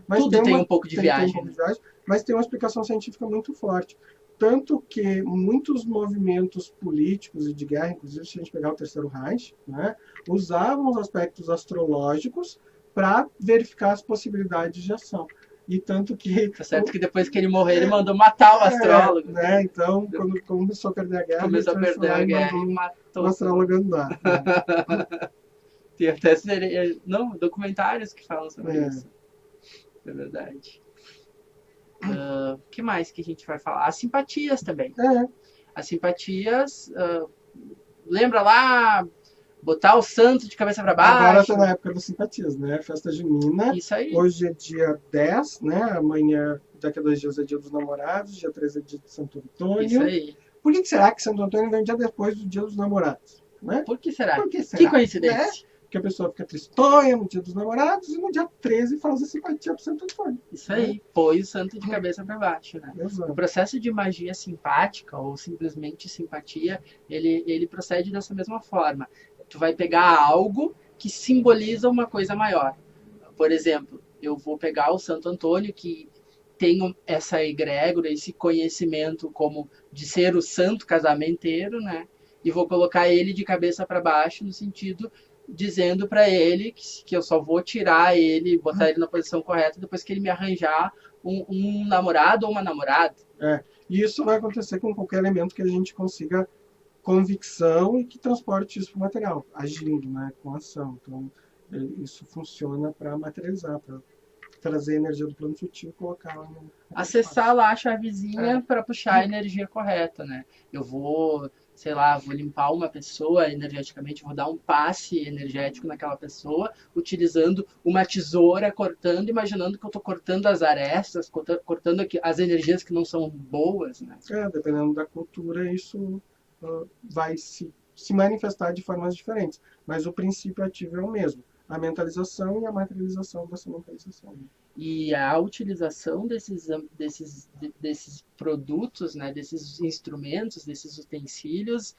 Mas Tudo tem um pouco de tem um viagem, pouco né? de viagem, mas tem uma explicação científica muito forte. Tanto que muitos movimentos políticos e de guerra, inclusive se a gente pegar o Terceiro Reich, né, usavam os aspectos astrológicos para verificar as possibilidades de ação. E tanto que Tá certo que depois que ele morreu, ele mandou matar o astrólogo. né, então, quando começou a perder a guerra, Começou a então ele foi perder lá a e guerra e mandou o matou todo astrólogo mundo. andar. Né? Tem até não, documentários que falam sobre É, isso. É verdade. O que mais que a gente vai falar? As simpatias também. é, As simpatias. Lembra lá? Botar o santo de cabeça para agora está baixo. na época das simpatias, né? Festa junina. Isso aí. Hoje é dia 10, né? Amanhã, daqui a 2 dias, é dia dos namorados. Dia 13 é dia de Santo Isso Antônio. aí. Por que será que Santo Antônio vem um dia depois do dia dos namorados? Né? Por que será? Por que Que será? Né? coincidência. Porque a pessoa fica tristonha no dia dos namorados e no dia 13 faz a simpatia para Santo Antônio. Isso aí. Põe o santo de cabeça para baixo, né? O Exato. processo de magia simpática ou simplesmente simpatia, ele procede dessa mesma forma. Tu vai pegar algo que simboliza uma coisa maior. Por exemplo, eu vou pegar o Santo Antônio, que tem essa egrégora, esse conhecimento como de ser o santo casamenteiro, né? E vou colocar ele de cabeça para baixo no sentido dizendo para ele que eu só vou tirar ele, botar ele na posição correta depois que ele me arranjar um namorado ou uma namorada. E isso vai acontecer com qualquer elemento que a gente consiga convicção e que transporte isso para o material, agindo, né, com ação. Então, isso funciona para materializar, para trazer a energia do plano sutil e colocar lá no acessar lá a chavezinha para puxar a energia correta, né? Eu vou, sei lá, vou limpar uma pessoa energeticamente, vou dar um passe energético naquela pessoa, utilizando uma tesoura, cortando, imaginando que eu estou cortando as arestas, cortando as energias que não são boas, né? Dependendo da cultura, isso vai se manifestar de formas diferentes, mas o princípio ativo é o mesmo, a mentalização e a materialização dessa mentalização. E a utilização desses produtos, né, desses instrumentos, desses utensílios,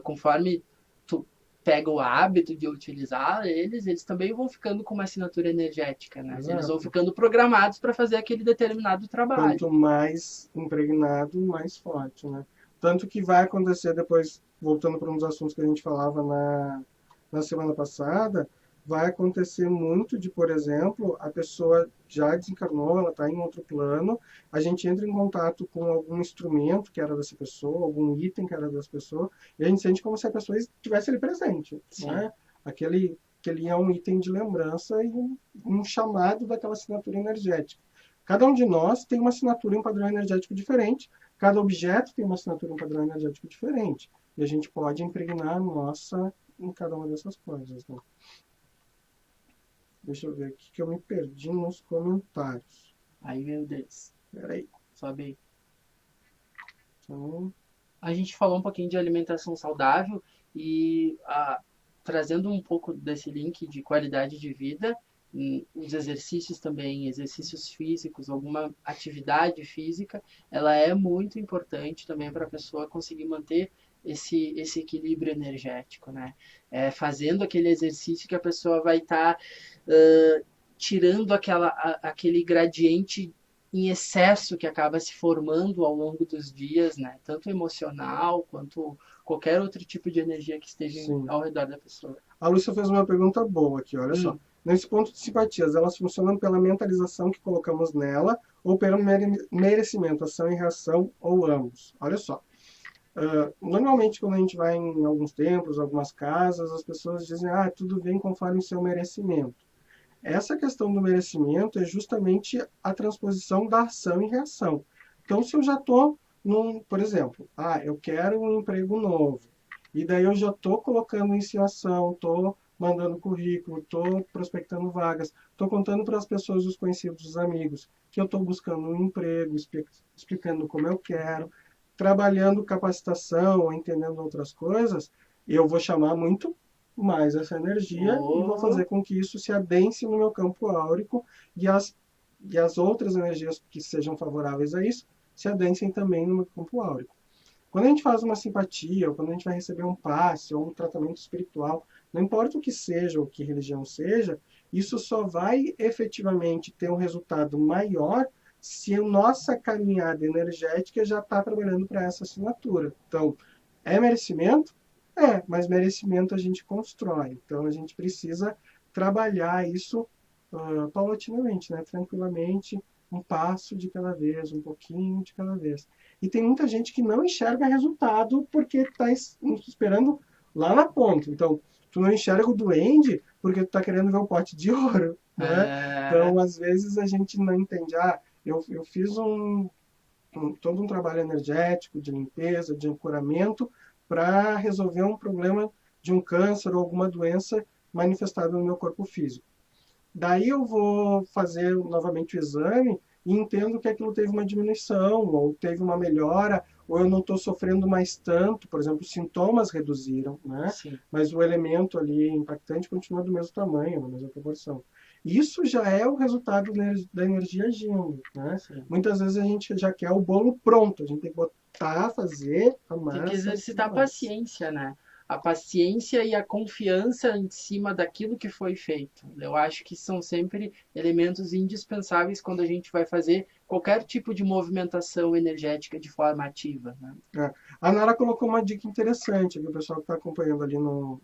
conforme tu pega o hábito de utilizar eles também vão ficando com uma assinatura energética, né? Eles vão ficando programados para fazer aquele determinado trabalho. Quanto mais impregnado, mais forte, né? Tanto que vai acontecer depois, voltando para um dos assuntos que a gente falava na semana passada, vai acontecer muito de, por exemplo, a pessoa já desencarnou, ela está em outro plano, a gente entra em contato com algum instrumento que era dessa pessoa, algum item que era dessa pessoa, e a gente sente como se a pessoa estivesse ali presente. Né? Aquele é um item de lembrança e um chamado daquela assinatura energética. Cada um de nós tem uma assinatura e um padrão energético diferente, cada objeto tem uma assinatura e um padrão energético diferente, e a gente pode impregnar a nossa em cada uma dessas coisas. Né? Deixa eu ver aqui que eu me perdi nos comentários. Ai, meu Deus. Peraí. Sobe aí. Então, a gente falou um pouquinho de alimentação saudável e trazendo um pouco desse link de qualidade de vida, os exercícios também, exercícios físicos, alguma atividade física, ela é muito importante também para a pessoa conseguir manter esse equilíbrio energético, né? Fazendo aquele exercício que a pessoa vai estar tirando aquele gradiente em excesso que acaba se formando ao longo dos dias, né? Tanto emocional quanto qualquer outro tipo de energia que esteja ao redor da pessoa. A Lúcia fez uma pergunta boa aqui, olha só. Nesse ponto de simpatias, elas funcionam pela mentalização que colocamos nela ou pelo merecimento, ação e reação, ou ambos? Olha só. Normalmente, quando a gente vai em alguns templos, algumas casas, as pessoas dizem, tudo vem conforme o seu merecimento. Essa questão do merecimento é justamente a transposição da ação e reação. Então, se eu já estou por exemplo, eu quero um emprego novo, e daí eu já estou colocando em ação, estou mandando currículo, estou prospectando vagas, estou contando para as pessoas, os conhecidos, os amigos, que eu estou buscando um emprego, explicando como eu quero, trabalhando capacitação, entendendo outras coisas, eu vou chamar muito mais essa energia e vou fazer com que isso se adense no meu campo áurico e as outras energias que sejam favoráveis a isso se adensem também no meu campo áurico. Quando a gente faz uma simpatia, ou quando a gente vai receber um passe ou um tratamento espiritual, não importa o que seja ou que religião seja, Isso só vai efetivamente ter um resultado maior se a nossa caminhada energética já está trabalhando para essa assinatura. Então, é merecimento? É, mas merecimento a gente constrói. Então, a gente precisa trabalhar isso paulatinamente, né? Tranquilamente, um passo de cada vez, um pouquinho de cada vez. E tem muita gente que não enxerga resultado porque está esperando lá na ponta. Então, tu não enxerga o duende porque tu está querendo ver o pote de ouro, né? É, Então, às vezes a gente não entende. Ah, eu fiz todo um trabalho energético, de limpeza, de ancoramento, para resolver um problema de um câncer ou alguma doença manifestada no meu corpo físico. Daí eu vou fazer novamente o exame e entendo que aquilo teve uma diminuição, ou teve uma melhora, ou eu não estou sofrendo mais tanto, por exemplo, os sintomas reduziram, né? sim. Mas o elemento ali impactante continua do mesmo tamanho, na mesma proporção. Isso já é o resultado da energia agindo, né? Sim. Muitas vezes a gente já quer o bolo pronto, a gente tem que botar, fazer a Tem que massa e exercitar tudo a mais. paciência, né? A paciência e a confiança em cima daquilo que foi feito. Eu acho que são sempre elementos indispensáveis quando a gente vai fazer qualquer tipo de movimentação energética de forma ativa, né? É. A Nara colocou uma dica interessante, que o pessoal que está acompanhando ali Nos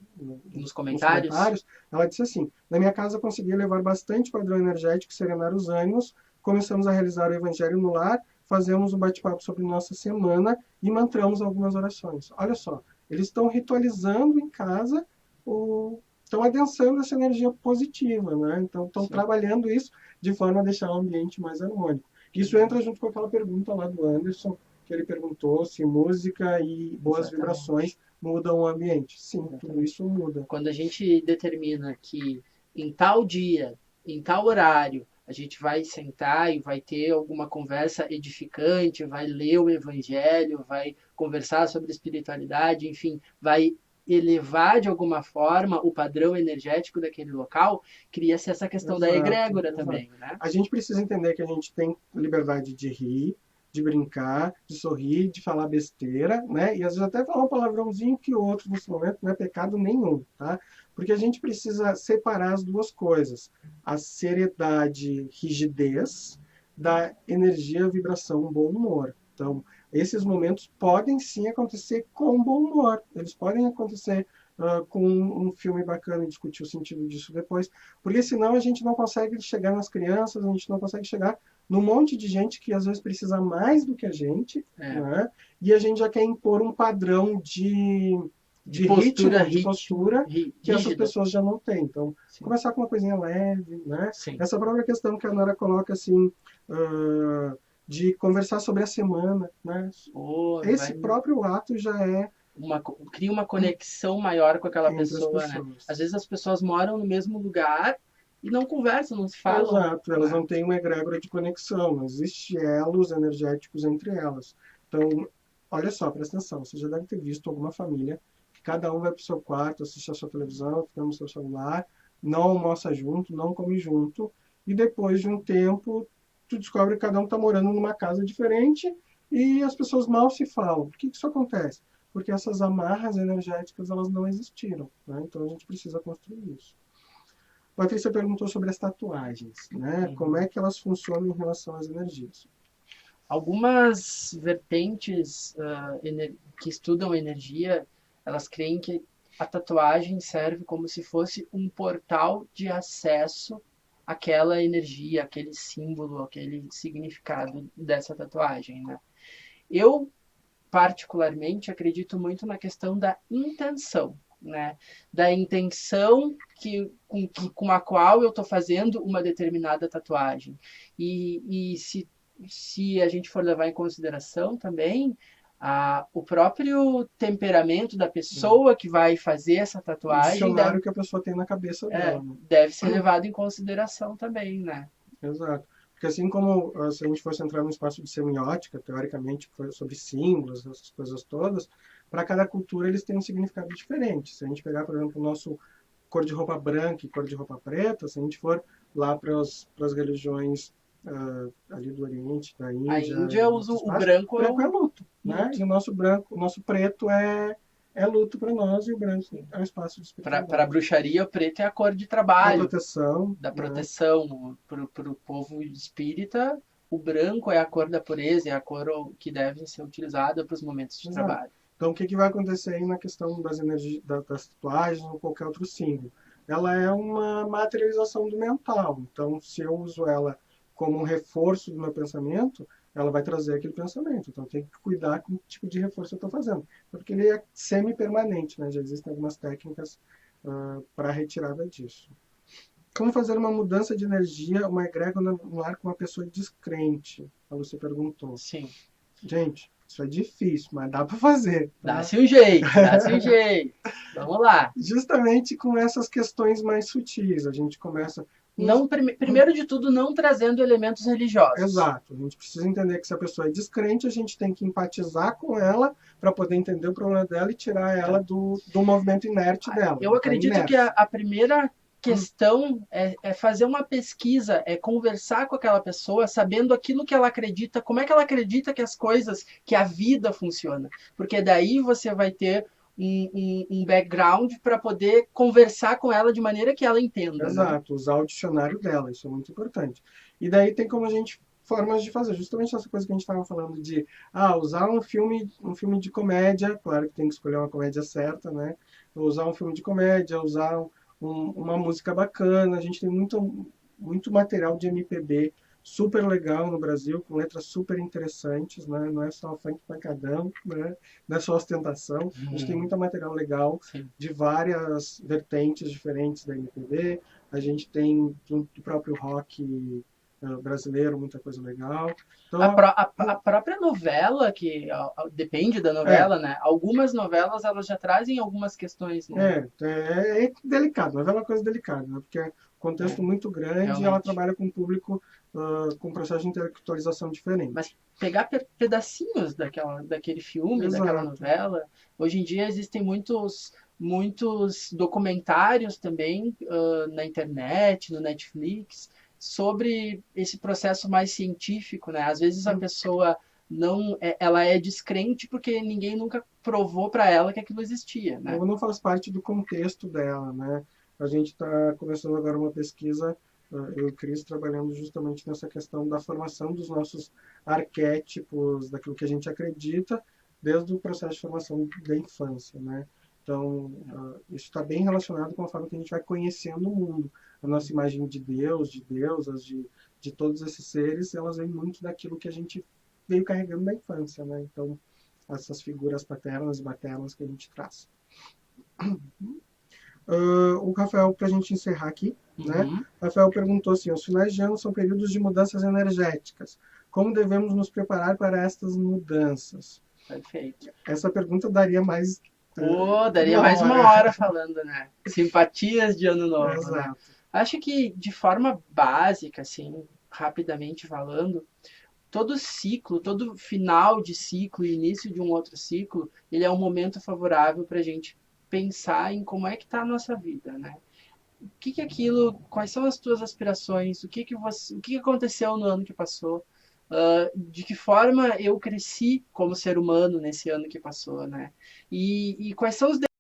nos comentários. comentários, ela disse assim: na minha casa consegui levar bastante padrão energético e serenar os ânimos, começamos a realizar o evangelho no lar, fazemos um bate-papo sobre nossa semana e mantramos algumas orações. Olha só, eles estão ritualizando em casa, estão adensando essa energia positiva, né? Então estão Sim. trabalhando isso de forma a deixar o ambiente mais harmônico. Isso entra junto com aquela pergunta lá do Anderson, que ele perguntou se música e boas Exatamente. vibrações mudam o ambiente. Sim, tudo Exatamente. isso muda. Quando a gente determina que em tal dia, em tal horário, a gente vai sentar e vai ter alguma conversa edificante, vai ler o evangelho, vai conversar sobre espiritualidade, enfim, vai elevar de alguma forma o padrão energético daquele local, cria-se essa questão da Exato, egrégora exato. também, né? A gente precisa entender que a gente tem liberdade de rir, de brincar, de sorrir, de falar besteira, né? E às vezes até falar um palavrãozinho que o outro nesse momento não é pecado nenhum, tá? Porque a gente precisa separar as duas coisas: a seriedade, rigidez, da energia, vibração, bom humor. Então, esses momentos podem sim acontecer com bom humor. Eles podem acontecer com um filme bacana e discutir o sentido disso depois. Porque senão a gente não consegue chegar nas crianças, a gente não consegue chegar num monte de gente que às vezes precisa mais do que a gente, É, né? E a gente já quer impor um padrão de de postura ritmo, de postura que essas rígida. pessoas já não têm. Então, Sim, começar com uma coisinha leve, né? sim. Essa própria questão que a Nara coloca assim, de conversar sobre a semana, né? Ou vai Esse próprio ato já é cria uma conexão maior com aquela entre as pessoa, né? Às pessoas. vezes as pessoas moram no mesmo lugar e não conversam, não se falam, Exato, elas né? não têm uma egrégora de conexão, não existe elos energéticos entre elas. Então, olha só, presta atenção, você já deve ter visto alguma família que cada um vai para o seu quarto, assiste a sua televisão, fica no seu celular, não almoça junto, não come junto, e depois de um tempo, tu descobre que cada um está morando numa casa diferente e as pessoas mal se falam. Por que isso acontece? Porque essas amarras energéticas, elas não existiram, né? Então a gente precisa construir isso. Patrícia perguntou sobre as tatuagens, né? Como Uhum. é que elas funcionam em relação às energias? Algumas vertentes que estudam energia, elas creem que a tatuagem serve como se fosse um portal de acesso àquela energia, aquele símbolo, aquele significado dessa tatuagem, né? Eu particularmente acredito muito na questão da intenção, né? Da intenção com a qual eu estou fazendo uma determinada tatuagem. E se a gente for levar em consideração também o próprio temperamento da pessoa que vai fazer essa O tatuagem dicionário que a pessoa tem na cabeça dela, né? deve ser levado em consideração também, né? Exato. Porque assim como se a gente fosse entrar no espaço de semiótica, teoricamente, que foi sobre símbolos, essas coisas todas, para cada cultura eles têm um significado diferente. Se a gente pegar, por exemplo, o nosso cor de roupa branca e cor de roupa preta, se a gente for lá para as religiões ali do Oriente, da A Índia Índia e usa outros o espaços, branco é branco é o luto, né? luto. E o nosso branco, o nosso preto é luto para nós e o branco é um espaço de Para a espiritualidade. bruxaria, o preto é a cor de Da trabalho, proteção, da né? proteção. Para o povo espírita, o branco é a cor da pureza, é a cor que deve ser utilizada para os momentos de Exato. trabalho. Então, o que, que vai acontecer aí na questão das energias, das tatuagens ou qualquer outro símbolo? Ela é uma materialização do mental. Então, se eu uso ela como um reforço do meu pensamento, ela vai trazer aquele pensamento. Então, eu tenho que cuidar com que tipo de reforço eu estou fazendo. Porque ele é semi-permanente, né? Já existem algumas técnicas para a retirada disso. Como fazer uma mudança de energia, uma egrégora no ar com uma pessoa descrente? A Lúcia perguntou. Sim, Gente, isso é difícil, mas dá para fazer, tá? dá-se um jeito, dá-se um jeito. Vamos lá. Justamente com essas questões mais sutis. A gente começa. Não, primeiro de tudo, não trazendo elementos religiosos. Exato. A gente precisa entender que se a pessoa é descrente, a gente tem que empatizar com ela para poder entender o problema dela e tirar ela do movimento inerte dela. Eu Da acredito que inércia. a primeira questão é fazer uma pesquisa, é conversar com aquela pessoa, sabendo aquilo que ela acredita, como é que ela acredita que as coisas, que a vida funciona. Porque daí você vai ter um background para poder conversar com ela de maneira que ela entenda, né? Exato, usar o dicionário dela, isso é muito importante. E daí tem como a gente formas de fazer, justamente essa coisa que a gente estava falando de usar um filme de comédia, claro que tem que escolher uma comédia certa, né? Usar um filme de comédia, usar uma música bacana. A gente tem muito material de MPB super legal no Brasil, com letras super interessantes, né? Não é só funk pancadão, né? Não é só ostentação. A gente tem muito material legal Sim. de várias vertentes diferentes da MPB. A gente tem do próprio rock brasileiro, muita coisa legal. Então, A própria novela, que depende da é, novela, né? Algumas novelas elas já trazem algumas questões, né? é delicado, mas é uma coisa delicada, né? Porque é um contexto É, muito grande e ela realmente. trabalha com um público com um processo de intelectualização Mas diferente. pegar pedacinhos daquele filme, daquela Exato. novela. Hoje em dia existem muitos documentários também na internet, no Netflix, sobre esse processo mais científico, né? Às vezes a pessoa não, ela é descrente porque ninguém nunca provou para ela que aquilo existia, né? Ou não faz parte do contexto dela, né? A gente está começando agora uma pesquisa, eu e o Cris, trabalhando justamente nessa questão da formação dos nossos arquétipos, daquilo que a gente acredita, desde o processo de formação da infância, né? Então, isso está bem relacionado com a forma que a gente vai conhecendo o mundo. A nossa imagem de Deus, de deusas, de todos esses seres, elas vêm muito daquilo que a gente veio carregando da infância, né? Então, essas figuras paternas e maternas que a gente traz. O Rafael, para a gente encerrar aqui, né? Uhum, Rafael perguntou assim: os finais de ano são períodos de mudanças energéticas. Como devemos nos preparar para estas mudanças? perfeito. Essa pergunta daria mais Pô, daria uma mais uma hora. hora falando, né? Simpatias de ano novo, né? Exato. Acho que de forma básica, assim, rapidamente falando, todo ciclo, todo final de ciclo e início de um outro ciclo, ele é um momento favorável para a gente pensar em como é que está a nossa vida, né? O que que é aquilo, quais são as tuas aspirações, o que que aconteceu no ano que passou, de que forma eu cresci como ser humano nesse ano que passou, né? E quais são os